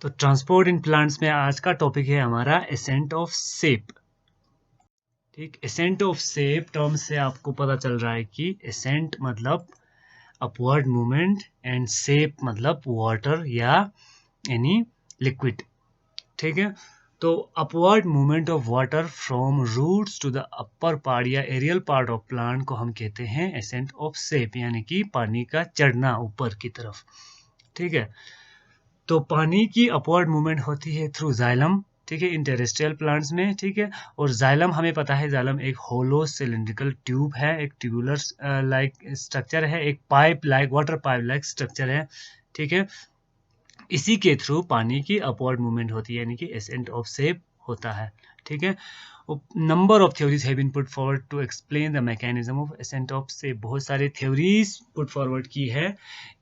तो transport in plants में आज का टॉपिक है हमारा एसेंट ऑफ सेप। ठीक, एसेंट ऑफ सेप टर्म से आपको पता चल रहा है कि एसेंट मतलब अपवर्ड मूवमेंट एंड सेप मतलब वाटर या एनी लिक्विड। ठीक है, तो upward movement of water from roots to the upper part या एरियल पार्ट ऑफ प्लांट को हम कहते हैं एसेंट ऑफ सेप, यानी कि पानी का चढ़ना ऊपर की तरफ। ठीक है, तो पानी की अपवर्ड मूवमेंट होती है थ्रू जाइलम। ठीक है, इन टेरेस्ट्रियल प्लांट्स में। ठीक है, और जाइलम हमें पता है, जाइलम एक होलो सिलिंड्रिकल ट्यूब है, एक ट्यूबुलर लाइक स्ट्रक्चर है, एक pipe like water pipe like structure है। ठीक है, इसी के थ्रू पानी की अपवर्ड मूवमेंट होती है, यानी कि एसेंट ऑफ सेप होता है। ठीक है, number of theories have been put forward to explain the mechanism of ascent of sap. बहुत सारे थ्योरीज पुट फॉरवर्ड की है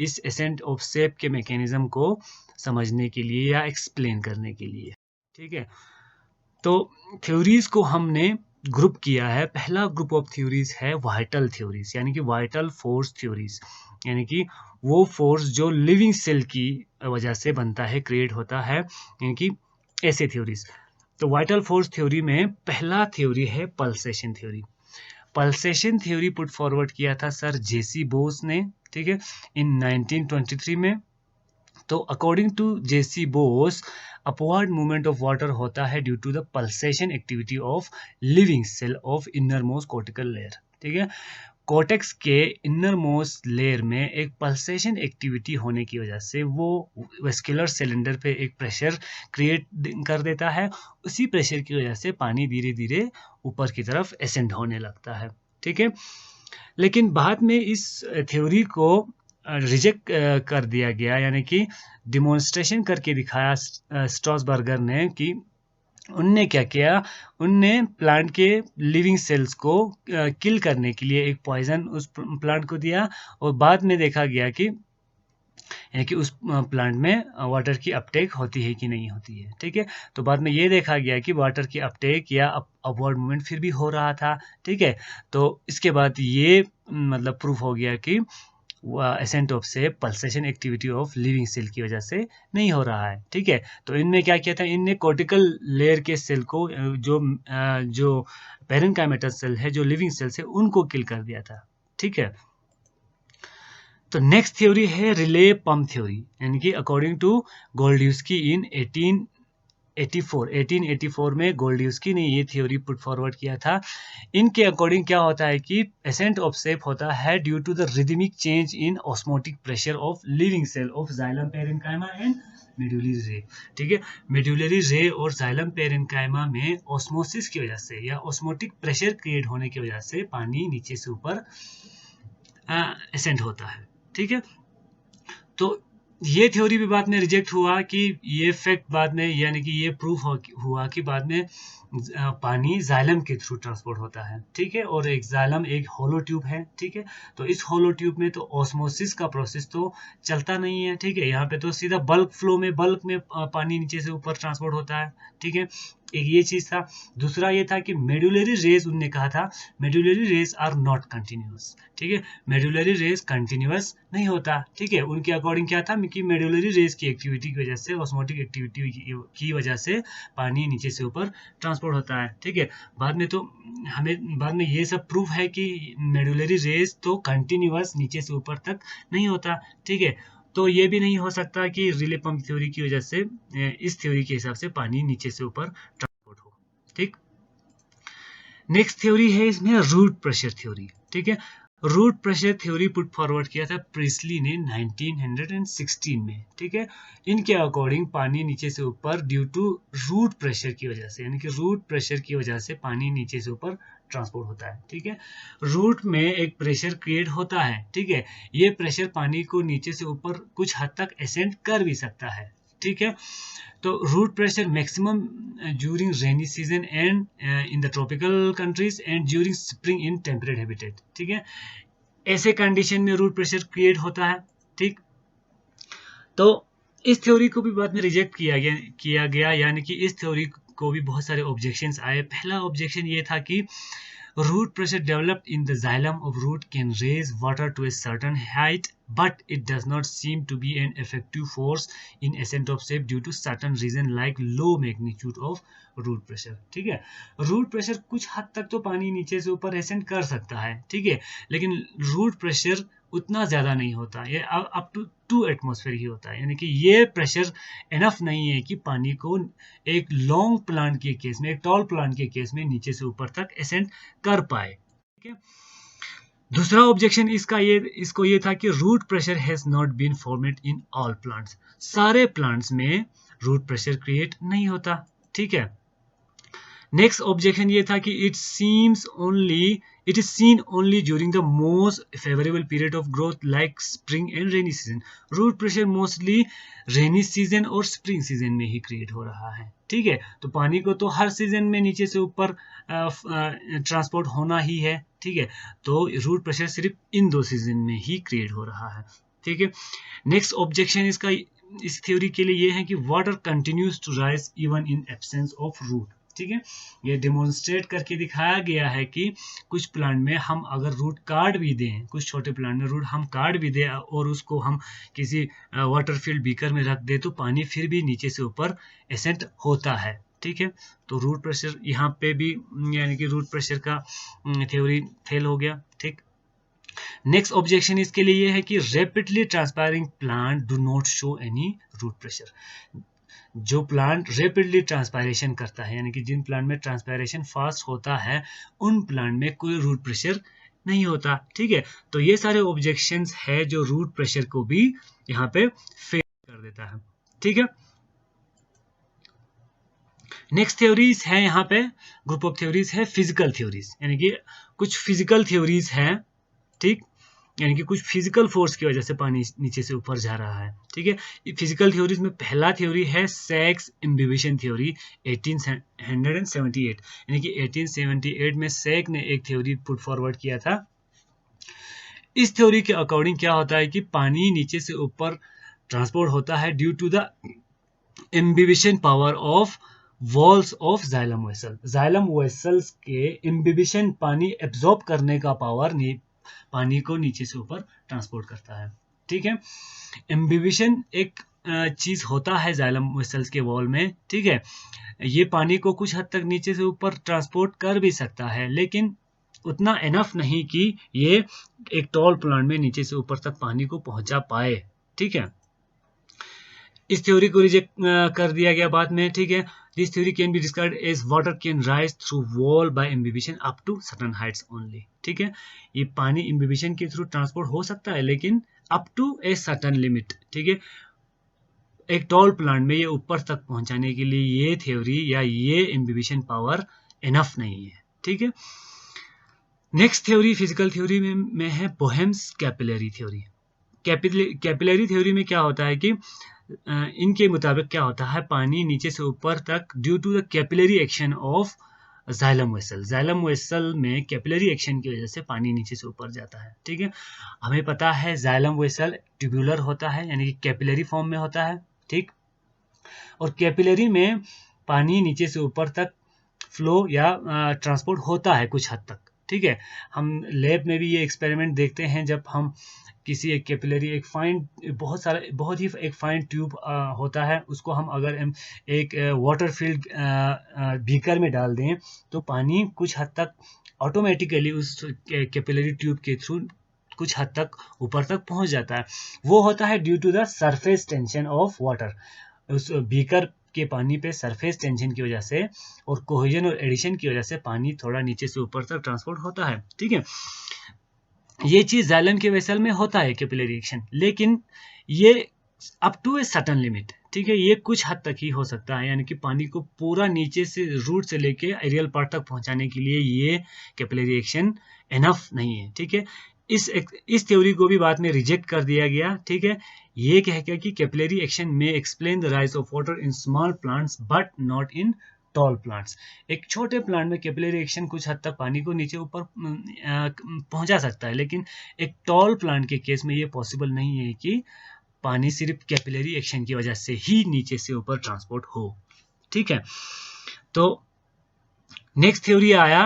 इस एसेंट ऑफ सेप के मैकेनिज्म को समझने के लिए या एक्सप्लेन करने के लिए। ठीक है, तो थ्योरीज को हमने ग्रुप किया है। पहला ग्रुप ऑफ थ्योरीज है वाइटल थ्योरीज, यानी कि वाइटल फोर्स थ्योरीज, यानी कि वो फोर्स जो लिविंग सेल की वजह से बनता है, क्रिएट होता है, यानी कि ऐसे थ्योरीज। तो वाइटल फोर्स थ्योरी में पहला थ्योरी है pulsation theory. Pulsation theory put forward किया था सर जेसी बोस ने। ठीक है, इन 1923 में। तो according to J C Bose, upward movement of water होता है due to the pulsation activity of living cell of innermost cortical layer. ठीक है, कोटेक्स के इनर मोस्ट लेयर में एक पल्सेशन एक्टिविटी होने की वजह से वो वेस्कुलर सिलेंडर पे एक प्रेशर क्रिएट कर देता है। उसी प्रेशर की वजह से पानी धीरे धीरे ऊपर की तरफ एसेंड होने लगता है। ठीक है, लेकिन बाद में इस थ्योरी को रिजेक्ट कर दिया गया, यानी कि डिमॉन्स्ट्रेशन करके दिखाया स्ट्रॉसबर्गर ने कि उनने क्या किया, उनने प्लांट के लिविंग सेल्स को किल करने के लिए एक पॉइजन उस प्लांट को दिया, और बाद में देखा गया कि यानी कि उस प्लांट में वाटर की अपटेक होती है कि नहीं होती है। ठीक है, तो बाद में ये देखा गया कि वाटर की अपटेक या अपवर्ड मूवमेंट फिर भी हो रहा था। ठीक है, तो इसके बाद ये मतलब प्रूफ हो गया कि एसेंट ऑफ से pulsation activity of living cell की वजह से नहीं हो रहा है। ठीक है, तो इनने क्या किया था, इनने कॉर्टिकल लेयर के सेल को जो पेरेन्काइमेटल सेल है, जो लिविंग सेल्स है, उनको किल कर दिया था। ठीक है, तो नेक्स्ट थ्योरी है रिले पंप थ्योरी, यानी कि अकॉर्डिंग टू गोल्डुस्की इन 1884 में गोल्डुस्की ने ये थ्योरी पुट फॉरवर्ड किया था। इनके अकॉर्डिंग क्या होता है कि एसेंट ऑफ सेप होता है due to the rhythmic change in osmotic pressure of living cell of xylem parenchyma and medullary ray. ठीक है, मेडुलरी रे और जाइलम पेरेन्काइमा में ऑस्मोसिस की वजह से या ऑस्मोटिक प्रेशर क्रिएट होने की वजह से पानी नीचे से ऊपर एसेंट होता है। ठीक है, तो ये थ्योरी भी बाद में रिजेक्ट हुआ कि ये फैक्ट बाद में, यानी कि ये प्रूफ हुआ कि बाद में पानी जाइलम के थ्रू ट्रांसपोर्ट होता है। ठीक है, और एक जाइलम एक होलो ट्यूब है। ठीक है, तो इस होलो ट्यूब में तो ऑस्मोसिस का प्रोसेस तो चलता नहीं है। ठीक है, यहाँ पे तो सीधा बल्क फ्लो में, बल्क में पानी नीचे से ऊपर ट्रांसपोर्ट होता है। ठीक है, एक ये चीज था। दूसरा ये था कि मेडुलरी रेज, उनने कहा था medullary rays are not continuous. ठीक है, मेडुलरी रेज कंटिन्यूअस नहीं होता। ठीक है, उनके अकॉर्डिंग क्या था कि मेडुलरी रेज की एक्टिविटी की वजह से, ऑस्मोटिक एक्टिविटी की वजह से पानी नीचे से ऊपर ट्रांसपोर्ट होता है। ठीक है, बाद में तो हमें बाद में ये सब प्रूफ है कि मेडुलरी रेज तो कंटिन्यूअस नीचे से ऊपर तक नहीं होता। ठीक है, तो ये भी नहीं हो सकता कि रिले पंप थ्योरी की वजह से इस थ्योरी के हिसाब से पानी नीचे से ऊपर ट्रांसपोर्ट हो। ठीक, नेक्स्ट थ्योरी है इसमें रूट प्रेशर थ्योरी। ठीक है, root pressure theory put forward किया था प्रिस्ली ने 1916 में। ठीक है, इनके अकॉर्डिंग पानी नीचे से ऊपर ड्यू टू रूट प्रेशर की वजह से, यानी कि रूट प्रेशर की वजह से पानी नीचे से ऊपर ट्रांसपोर्ट होता है। ठीक है, रूट में एक प्रेशर क्रिएट होता है। ठीक है, ये प्रेशर पानी को नीचे से ऊपर कुछ हद तक एसेंड कर भी सकता है। ठीक है, तो root pressure maximum during rainy season and in the tropical countries and during spring in temperate habitat. ठीक है, ऐसे कंडीशन में रूट प्रेशर क्रिएट होता है। ठीक, तो इस थ्योरी को भी बाद में रिजेक्ट किया गया, यानी कि इस थ्योरी को भी बहुत सारे ऑब्जेक्शंस आए। पहला ऑब्जेक्शन ये था कि root pressure developed in the xylem of root can raise water to a certain height, but it does not seem to be an effective force in ascent of shape due to certain reason like low magnitude of root pressure. ठीक है, root pressure कुछ हद तक तो पानी नीचे से ऊपर एसेंट कर सकता है, ठीक है, लेकिन रूट प्रेशर उतना ज़्यादा नहीं होता, ये अप टू 2 एटमॉस्फेयर ही होता है, यानी कि ये प्रेशर इनफ नहीं है कि पानी को एक लॉन्ग प्लांट के केस में, एक टॉल प्लांट के केस में नीचे से ऊपर तक एसेंट कर पाए, ठीक है। दूसरा ऑब्जेक्शन इसको ये था कि root pressure has not been formed in all plants, सारे प्लांट्स में रूट प्रेशर क्रिएट नहीं होता, ठीक है। नेक्स्ट ऑब्जेक्शन ये था कि it is seen only during the most favourable period of growth like spring and rainy season. Root pressure mostly rainy season और स्प्रिंग सीजन में ही क्रिएट हो रहा है, ठीक है। तो पानी को तो हर सीजन में नीचे से ऊपर ट्रांसपोर्ट होना ही है, ठीक है, तो रूट प्रेशर सिर्फ इन 2 सीजन में ही क्रिएट हो रहा है, ठीक है। नेक्स्ट ऑब्जेक्शन इस थ्योरी के लिए ये है कि water continues to rise even in absence of root, ठीक है। ये डेमोन्स्ट्रेट करके दिखाया गया है कि कुछ प्लांट में हम अगर रूट काट भी दें, कुछ छोटे प्लांट में रूट हम काट भी दें और उसको हम किसी वाटर फील्ड बीकर में रख दें तो पानी फिर भी नीचे से ऊपर एसेंट होता है, ठीक है। तो रूट प्रेशर यहाँ पे भी यानी कि रूट प्रेशर का थ्योरी फेल हो गया, ठीक। नेक्स्ट ऑब्जेक्शन इसके लिए ये है कि rapidly transpiring plant do not show any root pressure. जो प्लांट रैपिडली ट्रांसपायरेशन करता है, यानी कि जिन प्लांट में ट्रांसपायरेशन फास्ट होता है, उन प्लांट में कोई रूट प्रेशर नहीं होता, ठीक है। तो ये सारे ऑब्जेक्शंस है जो रूट प्रेशर को भी यहाँ पे फेल कर देता है, ठीक है। नेक्स्ट थ्योरीज है यहाँ पे, ग्रुप ऑफ थ्योरीज है फिजिकल थ्योरीज, यानी कि कुछ फिजिकल थ्योरीज हैं, ठीक, यानी कि कुछ फिजिकल फोर्स की वजह से पानी नीचे से ऊपर जा रहा है, ठीक है। फिजिकल थ्योरीज में पहला थ्योरी है सैक्स इम्बिबिशन थ्योरी 1878, यानी कि 1878 में सैक ने एक थ्योरी पुट फॉरवर्ड किया था। इस थ्योरी के अकॉर्डिंग क्या होता है कि पानी नीचे से ऊपर ट्रांसपोर्ट होता है due to the imbibition power of walls of xylem vessel. Xylem vessels के इम्बिबिशन, पानी एब्जॉर्ब करने का पावर पानी को नीचे से ऊपर ट्रांसपोर्ट करता है, ठीक है। इम्बिबिशन एक चीज होता है जाइलम वेसल्स के वॉल में, ठीक है। ये पानी को कुछ हद तक नीचे से ऊपर ट्रांसपोर्ट कर भी सकता है, लेकिन उतना एनफ नहीं कि ये एक टॉल प्लांट में नीचे से ऊपर तक पानी को पहुंचा पाए, ठीक है। इस थ्योरी को रिजेक्ट कर दिया गया बाद में, ठीक है। This theory can be described as water can rise through wall by imbibition up to certain heights only, ठीक है। ये पानी इम्बिबिशन के थ्रू ट्रांसपोर्ट हो सकता है, लेकिन up to a certain limit, ठीक है। एक टॉल प्लांट में ये ऊपर तक पहुंचाने के लिए ये थ्योरी या ये इम्बिबिशन पावर इनफ नहीं है, ठीक है। नेक्स्ट थ्योरी फिजिकल थ्योरी में है बोहेम्स कैपिलरी थ्योरी। कैपिलरी थ्योरी में क्या होता है कि इनके मुताबिक क्या होता है, पानी नीचे से ऊपर तक due to the capillary action of xylem vessel. Xylem vessel में कैपिलरी एक्शन की वजह से पानी नीचे से ऊपर जाता है, ठीक है। हमें पता है जाइलम वेसल ट्यूबुलर होता है, यानी कि कैपिलरी फॉर्म में होता है, ठीक। और कैपिलरी में पानी नीचे से ऊपर तक फ्लो या ट्रांसपोर्ट होता है कुछ हद तक, ठीक है। हम लैब में भी ये एक्सपेरिमेंट देखते हैं, जब हम किसी एक कैपिलरी, एक फाइन, बहुत ही एक फाइन ट्यूब होता है, उसको हम अगर एक वाटर फील्ड बीकर में डाल दें तो पानी कुछ हद तक ऑटोमेटिकली उस कैपिलरी ट्यूब के थ्रू कुछ हद तक ऊपर तक पहुंच जाता है। वो होता है due to the surface tension of water. उस बीकर के पानी पे सरफेस टेंशन की वजह से और कोहेजन और एडिशन की वजह से पानी थोड़ा नीचे से ऊपर तक ट्रांसपोर्ट होता है, ठीक है। ये चीज जाइलम के वेसल में होता है कैपिलरी एक्शन, लेकिन ये up to a certain limit, ठीक है। ये कुछ हद तक ही हो सकता है, यानी कि पानी को पूरा नीचे से रूट से लेके एरियल पार्ट तक पहुंचाने के लिए ये कैपिलरी एक्शन एनफ नहीं है, ठीक है। इस थ्योरी को भी बाद में रिजेक्ट कर दिया गया, ठीक है। ये कह के कि कैपिलरी एक्शन में explain the rise of water in small plants but not in tall plants. एक छोटे प्लांट में कैपिलरी एक्शन कुछ हद तक पानी को नीचे ऊपर पहुंचा सकता है, लेकिन एक टॉल प्लांट के केस में ये पॉसिबल नहीं है कि पानी सिर्फ कैपिलरी एक्शन की वजह से ही नीचे से ऊपर ट्रांसपोर्ट हो, ठीक है। तो नेक्स्ट थ्योरी आया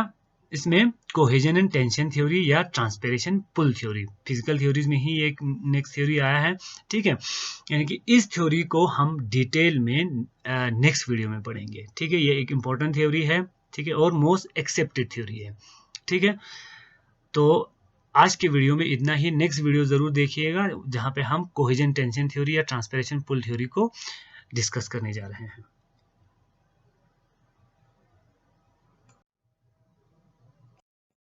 इसमें कोहेजन एंड टेंशन थ्योरी या transpiration pull theory, physical theories में ही एक नेक्स्ट थ्योरी आया है, ठीक है। यानी कि इस थ्योरी को हम डिटेल में नेक्स्ट वीडियो में पढ़ेंगे, ठीक है। ये एक इम्पॉर्टेंट थ्योरी है, ठीक है, और मोस्ट एक्सेप्टेड थ्योरी है, ठीक है। तो आज के वीडियो में इतना ही। नेक्स्ट वीडियो ज़रूर देखिएगा जहाँ पे हम कोहेजन टेंशन थ्योरी या ट्रांसपिरेशन पुल थ्योरी को डिस्कस करने जा रहे हैं।